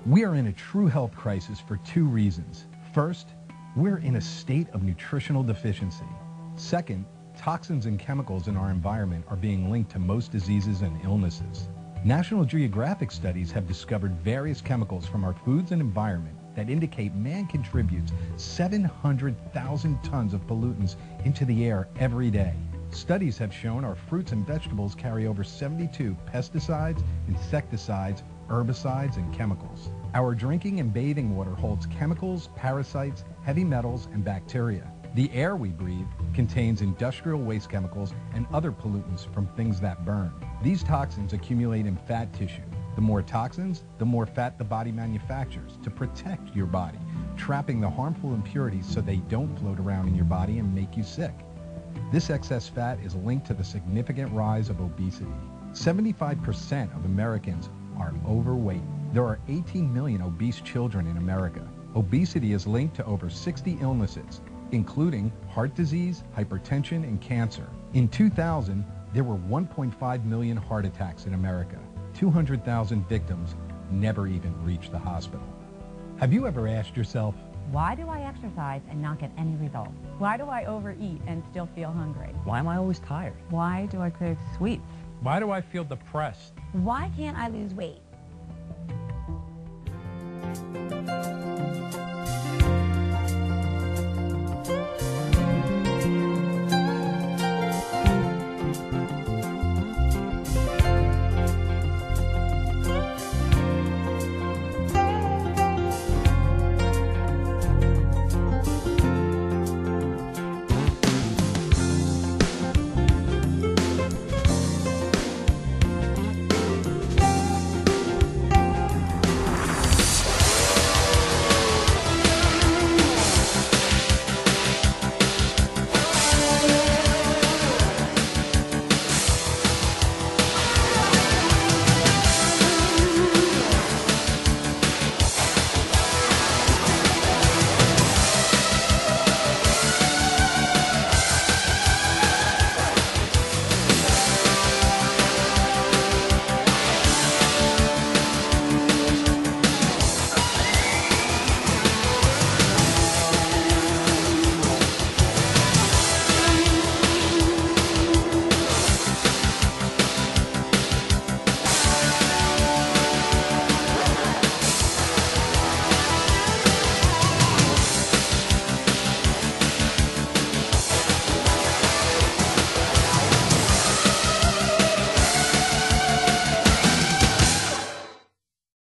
We are in a true health crisis for two reasons. First, we're in a state of nutritional deficiency. Second, toxins and chemicals in our environment are being linked to most diseases and illnesses. National Geographic studies have discovered various chemicals from our foods and environment that indicate man contributes 700,000 tons of pollutants into the air every day. Studies have shown our fruits and vegetables carry over 72 pesticides, insecticides, herbicides, and chemicals. Our drinking and bathing water holds chemicals, parasites, heavy metals, and bacteria. The air we breathe contains industrial waste chemicals and other pollutants from things that burn. These toxins accumulate in fat tissue. The more toxins, the more fat the body manufactures to protect your body, trapping the harmful impurities so they don't float around in your body and make you sick. This excess fat is linked to the significant rise of obesity. 75% of Americans are overweight. There are 18 million obese children in America. Obesity is linked to over 60 illnesses, including heart disease, hypertension, and cancer. In 2000, there were 1.5 million heart attacks in America. 200,000 victims never even reached the hospital. Have you ever asked yourself, why do I exercise and not get any results? Why do I overeat and still feel hungry? Why am I always tired? Why do I crave sweets? Why do I feel depressed? Why can't I lose weight?